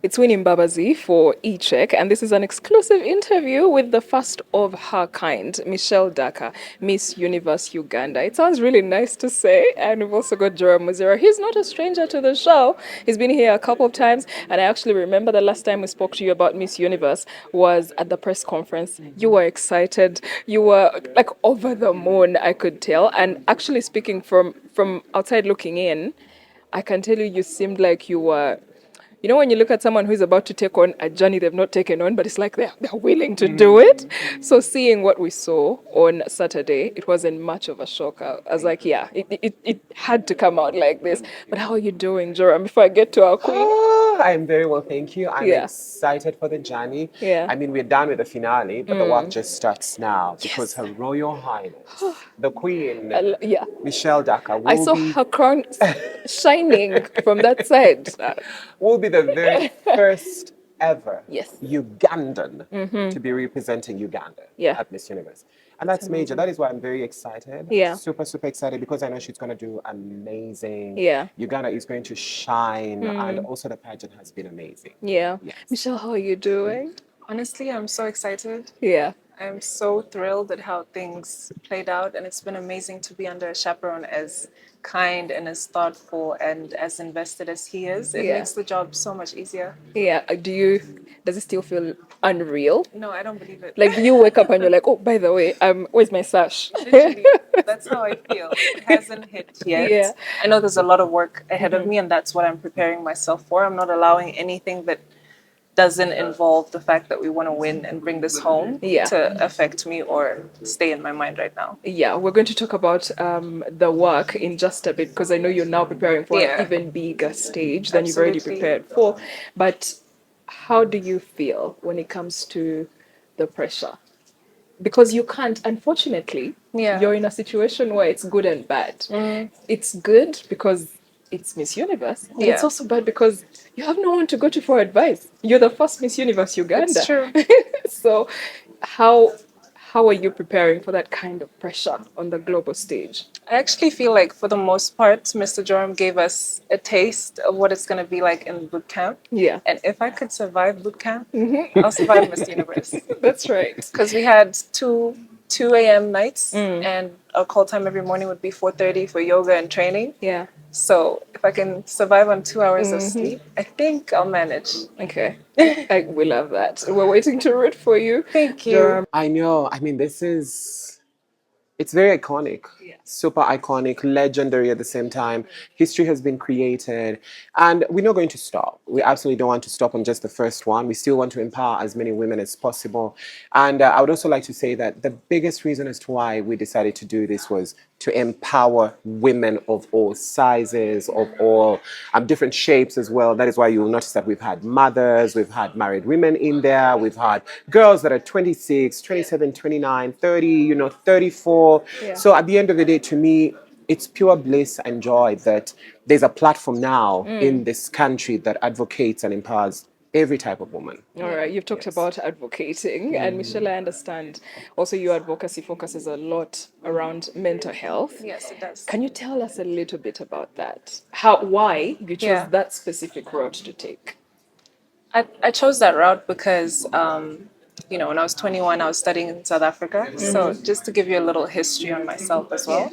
It's Winnie Mbabazi for eCheck, and this is an exclusive interview with the first of her kind, Mitchelle Daka, Miss Universe Uganda. It sounds really nice to say, and we've also got Joram Muzira. He's not a stranger to the show. He's been here a couple of times, and I actually remember the last time we spoke to you about Miss Universe was at the press conference. You were excited. You were like over the moon, I could tell. And actually speaking from outside looking in, I can tell you seemed like you were, when you look at someone who's about to take on a journey they've not taken on, but it's like they're willing to do it. So seeing what we saw on Saturday, it wasn't much of a shock. I was like, yeah, it had to come out like this. But how are you doing, Joram, before I get to our queen? I'm very well, thank you. I'm Yeah. excited for the journey. Yeah. I mean, we're done with the finale, but the work just starts now because Her Royal Highness, the Queen, Yeah. Michelle Daka, I saw her crown shining from that side. will be the very first ever Yes. Ugandan to be representing Uganda Yeah. at Miss Universe. And that's major. That is why I'm very excited. Yeah. Super, super excited because I know she's going to do amazing. Yeah. Uganda is going to shine. And also the pageant has been amazing. Yeah. Yes. Michelle, how are you doing? Honestly, I'm so excited. Yeah. I'm so thrilled at how things played out, and it's been amazing to be under a chaperone as kind and as thoughtful and as invested as he is. It Yeah. makes the job so much easier. Yeah. Does it still feel unreal? No, I don't believe it. Like you wake up and you're like, oh, by the way, where's my sash? Literally, that's how I feel. It hasn't hit yet. Yeah. I know there's a lot of work ahead of me, and that's what I'm preparing myself for. I'm not allowing anything that doesn't involve the fact that we want to win and bring this home to affect me or stay in my mind right now. Yeah, we're going to talk about the work in just a bit because I know you're now preparing for an even bigger stage than you've already prepared for. But how do you feel when it comes to the pressure? Because you can't, unfortunately, you're in a situation where it's good and bad. It's good because it's Miss Universe, but it's also bad because you have no one to go to for advice. You're the first Miss Universe Uganda. It's true. So how are you preparing for that kind of pressure on the global stage? I actually feel like for the most part, Mr. Joram gave us a taste of what it's going to be like in boot camp. Yeah. And if I could survive boot camp, I'll survive Miss Universe. That's right. Because we had 2 a.m. nights, and our call time every morning would be 4:30 for yoga and training. Yeah. So if I can survive on 2 hours of sleep, I think I'll manage. Okay. We love that. We're waiting to root for you. Thank you. I know. I mean, it's very iconic, super iconic, legendary at the same time. History has been created, and we're not going to stop. We absolutely don't want to stop on just the first one. We still want to empower as many women as possible. And I would also like to say that the biggest reason as to why we decided to do this was to empower women of all sizes, of all different shapes as well. That is why you'll notice that we've had mothers, we've had married women in there, we've had girls that are 26, 27, 29, 30, 34. So at the end of the day, to me, it's pure bliss and joy that there's a platform now in this country that advocates and empowers every type of woman. All right, you've talked about advocating, and Michelle, I understand also your advocacy focuses a lot around mental health. Yes, it does. Can you tell us a little bit about that? Why you chose that specific route to take? I chose that route because, when I was 21, I was studying in South Africa. So just to give you a little history on myself as well.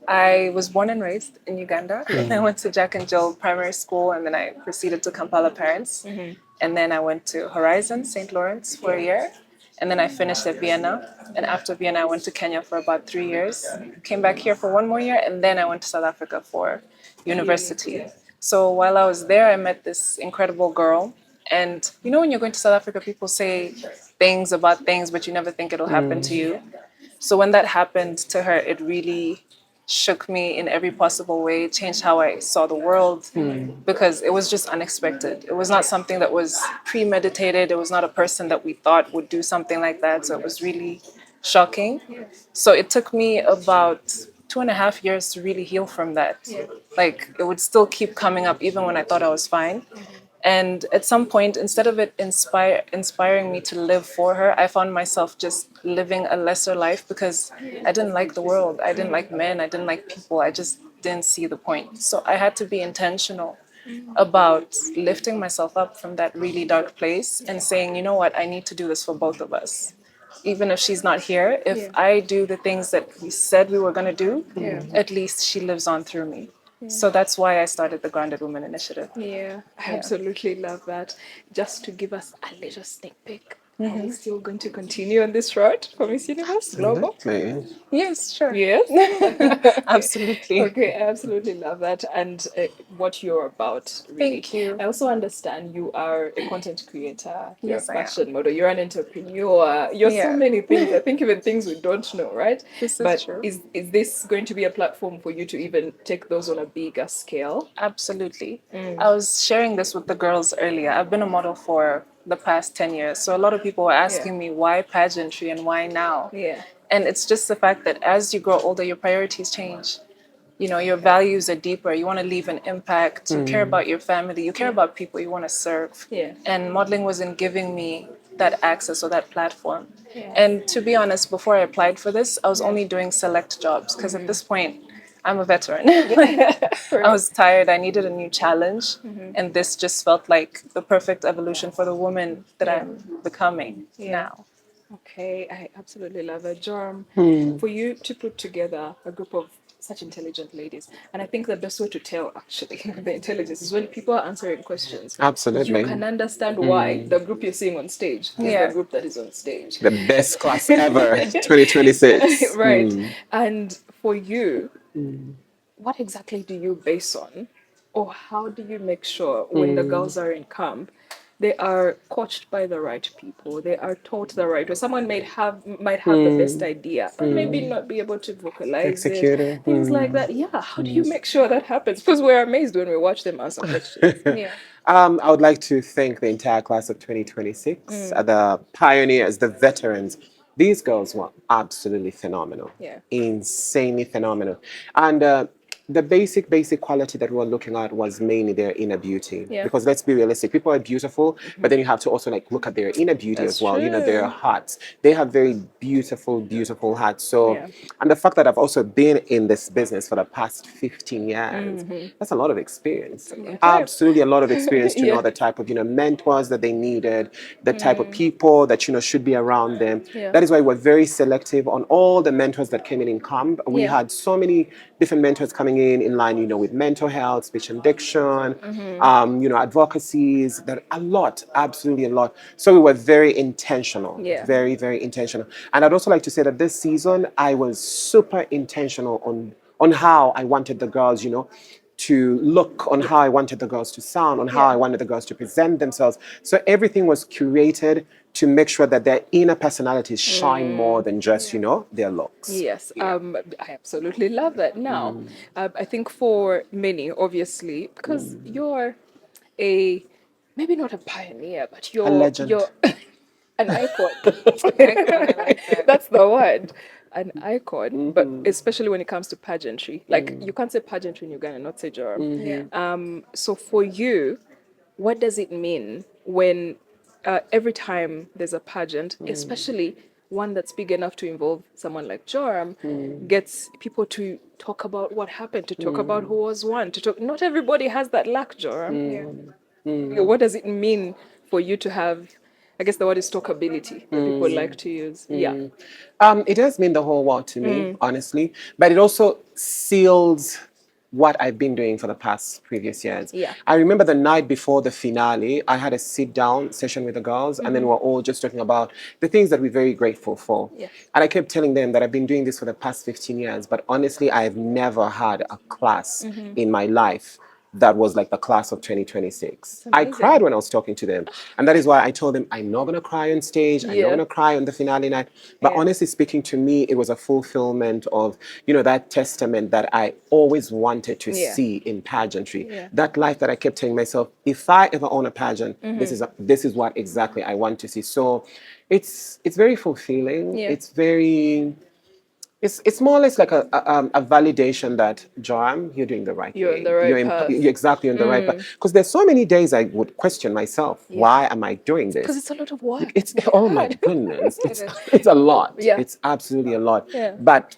I was born and raised in Uganda. I went to Jack and Jill Primary School, and then I proceeded to Kampala Parents. And then I went to Horizon, St. Lawrence for a year. And then I finished at Vienna. And after Vienna, I went to Kenya for about 3 years. Came back here for 1 more year. And then I went to South Africa for university. So while I was there, I met this incredible girl. And when you're going to South Africa, people say things about things, but you never think it'll happen to you. So when that happened to her, it really shook me in every possible way. It changed how I saw the world because it was just unexpected. It was not something that was premeditated. It was not a person that we thought would do something like that. So it was really shocking. So it took me about 2.5 years to really heal from that. Like it would still keep coming up even when I thought I was fine. And at some point, instead of it inspiring me to live for her, I found myself just living a lesser life because I didn't like the world. I didn't like men. I didn't like people. I just didn't see the point. So I had to be intentional about lifting myself up from that really dark place and saying, you know what, I need to do this for both of us. Even if she's not here, if I do the things that we said we were going to do, at least she lives on through me. So that's why I started the Grounded Women Initiative. Yeah, I absolutely love that. Just to give us a little sneak peek, are we still going to continue on this road for Miss Universe Global? Absolutely. Yes, sure. Yes. Absolutely. Okay, I absolutely love that and what you're about, really. Thank you. I also understand you are a content creator, you're Yes, a I am. fashion model, you're an entrepreneur, you're so Yeah. many things. I think even things we don't know, right? This is but true. is this going to be a platform for you to even take those on a bigger scale? Absolutely. I was sharing this with the girls earlier. I've been a model for the past 10 years. So a lot of people were asking me why pageantry and why now? Yeah. And it's just the fact that as you grow older, your priorities change. You know, your values are deeper. You want to leave an impact. You care about your family. You care about people you want to serve. Yeah. And modeling wasn't giving me that access or that platform. Yeah. And to be honest, before I applied for this, I was only doing select jobs because at this point, I'm a veteran. I was tired. I needed a new challenge. And this just felt like the perfect evolution for the woman that I'm becoming now. Okay, I absolutely love it. Joram, for you to put together a group of such intelligent ladies, and I think the best way to tell actually the intelligence is when people are answering questions. Absolutely. You can understand why the group you're seeing on stage is Yeah. the group that is on stage. The best class ever, 2026. Right. And for you, what exactly do you base on, or how do you make sure when the girls are in camp, they are coached by the right people, they are taught the right way? Someone might have the best idea, but maybe not be able to vocalize it, Executor. things like that. Yeah, how do you make sure that happens? Because we're amazed when we watch them answer questions. Yeah. I would like to thank the entire class of 2026, the pioneers, the veterans. These girls were absolutely phenomenal. Yeah. Insanely phenomenal. And the basic quality that we were looking at was mainly their inner beauty. Yeah. Because let's be realistic, people are beautiful, but then you have to also like look at their inner beauty That's as well. You know, their true. hearts. They have very beautiful hearts. So, Yeah. and the fact that I've also been in this business for the past 15 years, that's a lot of experience. Absolutely a lot of experience to know the type of, mentors that they needed, the type of people that, should be around them. Yeah. That is why we're very selective on all the mentors that came in camp. We had so many different mentors coming in line, with mental health, speech and diction, advocacies, that a lot, absolutely a lot. So we were very intentional, Yeah. very, very intentional. And I'd also like to say that this season, I was super intentional on how I wanted the girls, to look, on how I wanted the girls to sound, on how I wanted the girls to present themselves. So everything was curated to make sure that their inner personalities shine more than just, their looks. Yes, I absolutely love that. Now, I think for many, obviously, because you're a maybe not a pioneer, but A legend. you're an icon. I like that. That's the word, an icon. But especially when it comes to pageantry, like you can't say pageantry in Uganda, not say Joram. Yeah. So for you, what does it mean when every time there's a pageant, especially one that's big enough to involve someone like Joram, gets people to talk about what happened, to talk about who was won, to talk. Not everybody has that luck, Joram. What does it mean for you to have? I guess the word is talkability that people like to use. Yeah. It does mean the whole world to me, honestly, but it also seals what I've been doing for the past previous years. Yeah. I remember the night before the finale, I had a sit down session with the girls, and then we're all just talking about the things that we're very grateful for. Yeah. And I kept telling them that I've been doing this for the past 15 years, but honestly, I've never had a class in my life that was like the class of 2026. I cried when I was talking to them. And that is why I told them, I'm not going to cry on stage. I'm not going to cry on the finale night. But honestly speaking, to me, it was a fulfillment of, that testament that I always wanted to see in pageantry. That life that I kept telling myself, if I ever own a pageant, this is what exactly I want to see. So it's very fulfilling. It's very... It's more or less like a validation that, Joram, you're doing the right You're thing. on the right You're path. you're exactly on the right path. Because there's so many days I would question myself. Why am I doing Because this? it's a lot of work. It's oh my goodness. It's a lot. Yeah. It's absolutely a lot. Yeah. But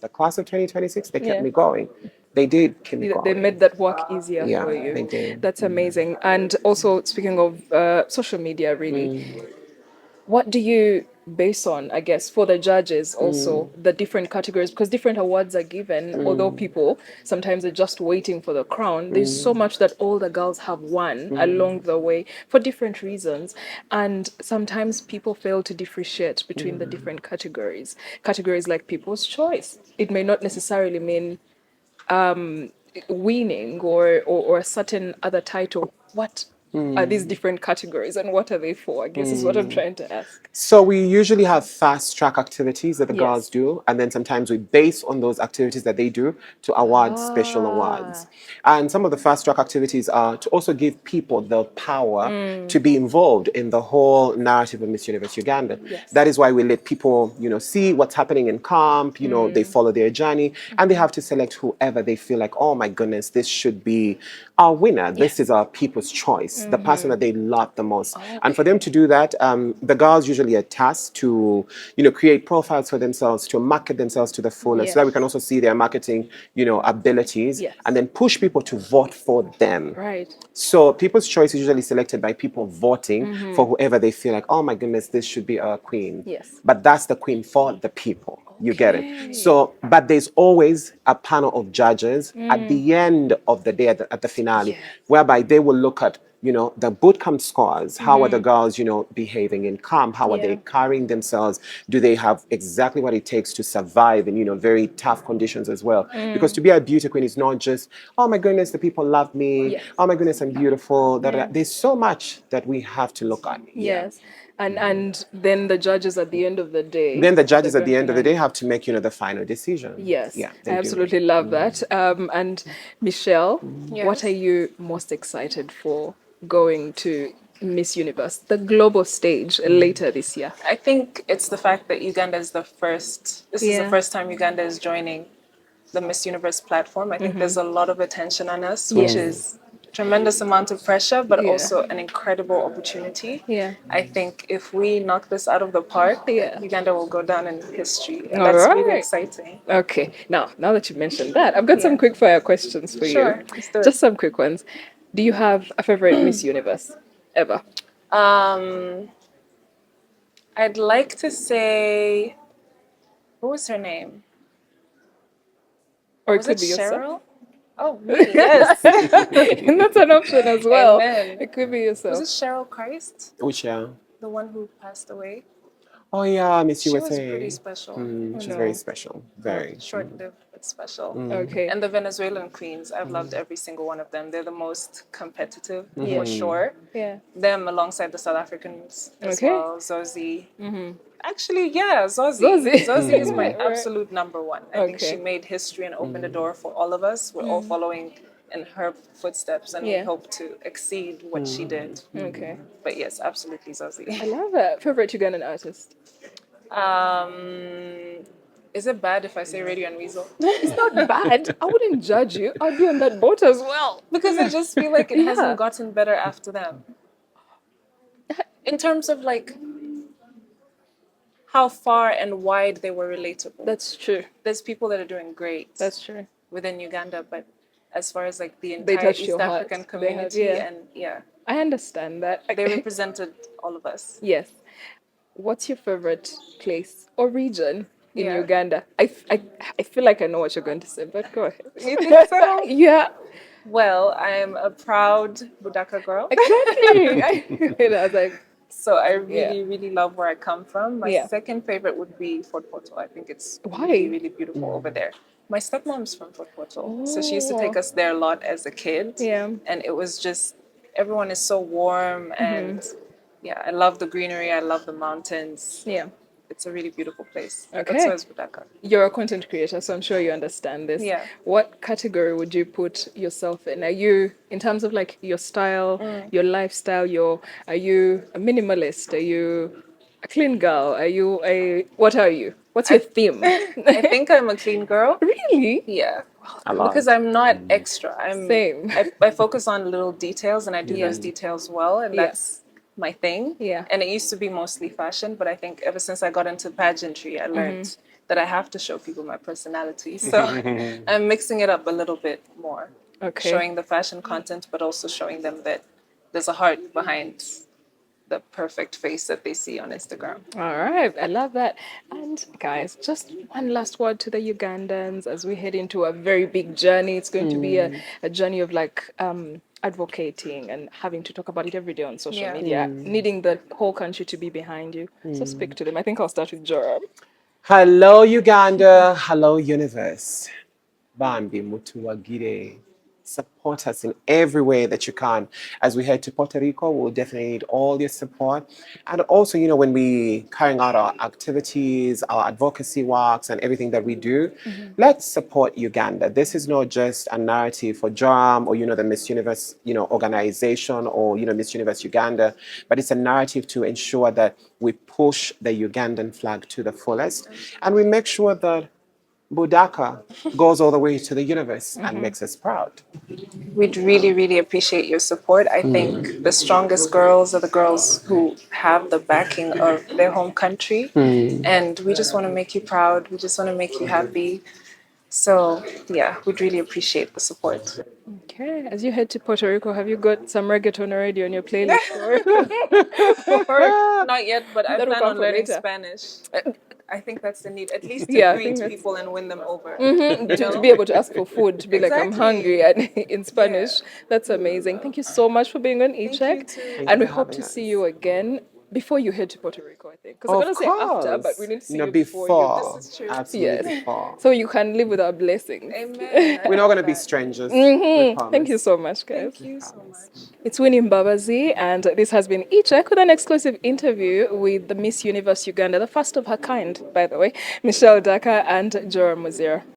the class of 2026, they kept me going. They did keep me They going. made that work easier Yeah, for you. they did. That's amazing. And also, speaking of social media, really, what do you base on, I guess, for the judges also, the different categories? Because different awards are given, although people sometimes are just waiting for the crown, there's so much that all the girls have won along the way for different reasons. And sometimes people fail to differentiate between the different categories. Categories like People's Choice. It may not necessarily mean winning or a certain other title. What are these different categories and what are they for? I guess is what I'm trying to ask. So we usually have fast track activities that the girls Yes. do, and then sometimes we base on those activities that they do to award special awards. And some of the fast track activities are to also give people the power to be involved in the whole narrative of Miss Universe Uganda. Yes. That is why we let people, see what's happening in camp, they follow their journey, and they have to select whoever they feel like, oh my goodness, this should be our winner. This is our people's choice, the person that they love the most. And for them to do that, the girls usually are tasked to, create profiles for themselves, to market themselves to the fullest, so that we can also see their marketing, abilities, Yes. and then push people to vote for them. Right. So people's choice is usually selected by people voting for whoever they feel like, oh my goodness, this should be our queen. Yes. But that's the queen for the people. You get Okay. it. So, but there's always a panel of judges at the end of the day, at the finale, Yes. whereby they will look at, the boot camp scores. How are the girls, behaving in camp? How are they carrying themselves? Do they have exactly what it takes to survive in, very tough conditions as well? Because to be a beauty queen is not just, oh my goodness, the people love me. Yes. Oh my goodness, I'm beautiful. There's so much that we have to look at. Yes. And then the judges at the end of the day. Then the judges at grand the end of the finale. day have to make, the final decision. Yes, Yeah, I they do. absolutely love that. And Michelle, what Yes. are you most excited for going to Miss Universe, the global stage later this year? I think it's the fact that Uganda is the first. This is the Yeah. first time Uganda is joining the Miss Universe platform. I think there's a lot of attention on us, which Yes. is tremendous amount of pressure, but Yeah. also an incredible opportunity. Yeah. I think if we knock this out of the park, Yeah. Uganda will go down in history, and All that's really right. exciting. Okay, now that you mentioned that, I've got some Yeah. quick fire questions for Sure, you. let's do it. Just some quick ones. Do you have a favorite Miss Universe ever? I'd like to say, what was her name? Or Was it it could be yourself. Cheryl? Oh, me, yes. And that's an option as well. Amen. It could be Was yourself. it Cheryl Christ, Which, the one who passed away? oh yeah, Miss She was USA. pretty special. She's no. very special. Very. Short-lived but special. Okay. And the Venezuelan queens, I've loved every single one of them. They're the most competitive for Yeah. sure. Yeah. Them alongside the South Africans as Okay. well. Zozie. Actually, yeah, Zozie. Zozie. Zozie is my Right. absolute number one. I think she Okay. made history and opened the door for all of us. We're all following in her footsteps, and we Yeah. hope to exceed what she did. Okay. But yes, absolutely I Zozie. love it. Favorite Ugandan artist? Is it bad if I say Radio and Weasel? It's not bad. I wouldn't judge you. I'd be on that boat as well. Because I just feel like it Yeah. hasn't gotten better after them. In terms of like how far and wide they were relatable. That's true. There's people that are doing great That's true. within Uganda, but as far as like the They entire touched East your heart. African They have- community yeah. and yeah, I understand that. they represented all of us. Yes. What's your favorite place or region in Yeah. Uganda? I feel like I know what you're going to say, but go ahead. You think so? Yeah, Well, I am a proud Budaka girl. exactly. I was like, So I really love where I come from. My Yeah. second favorite would be Fort Portal. I think it's Why? really beautiful over there. My stepmom's from Fort Portal. So she used to take Oh. us there a lot as a kid. Yeah. And it was just, everyone is so warm and yeah, I love the greenery. I love the mountains. yeah. It's a really beautiful place. Okay. That's why it's Budaka. You're a content creator, so I'm sure you understand this. Yeah. What category would you put yourself in? Are you, in terms of like your style, your lifestyle, are you a minimalist? Are you a clean girl? Are you what are you? What's your theme? I think I'm a clean girl. Really? Yeah. A lot. Because I'm not extra. Same. I focus on little details and I do those details well, and Yeah. that's my thing. Yeah. And it used to be mostly fashion, but I think ever since I got into pageantry, I learned that I have to show people my personality. So I'm mixing it up a little bit more, Okay. showing the fashion content, but also showing them that there's a heart behind the perfect face that they see on Instagram. All right, I love that. And guys, just one last word to the Ugandans as we head into a very big journey. It's going to be a journey of like advocating and having to talk about it every day on social Yeah. media, needing the whole country to be behind you. So speak to them. I think I'll start with Joram. Hello, Uganda. Hello, universe. Bambi Mutuwagire. Support us in every way that you can. As we head to Puerto Rico, we'll definitely need all your support. And also, you know, when we carrying out our activities, our advocacy works, and everything that we do, let's support Uganda. This is not just a narrative for Joram or, you know, the Miss Universe, you know, organization or, you know, Miss Universe Uganda, but it's a narrative to ensure that we push the Ugandan flag to the fullest and we make sure that Budaka goes all the way to the universe and makes us proud. We'd really, really appreciate your support. I think the strongest girls are the girls who have the backing of their home country. And we just want to make you proud. We just want to make you happy. So, yeah, we'd really appreciate the support. Okay, as you head to Puerto Rico, have you got some reggaeton already on your playlist? Or not yet, but I That will plan come on for learning later. Spanish. I think that's the need, at least to Yeah, I think greet that's- people and win them over. to be able to ask for food, to be like, I'm Exactly. hungry, and in Spanish. That's amazing. Thank you so much for being on Thank eCheck. you too. Thank And you we for hope to having see us. you again before you head to Puerto Rico, I think. Because I'm Of going to say after, but we course. need to see No, you before you. before. This is true. Absolutely Yes. before. So you can live with our blessings. Amen. I We're not love going to be that. strangers. We promise. Thank you so much, guys. Thank you so much. It's Winnie Mbabazi, and this has been eCheck with an exclusive interview with the Miss Universe Uganda, the first of her kind, by the way, Mitchelle Daka and Joram Muzira.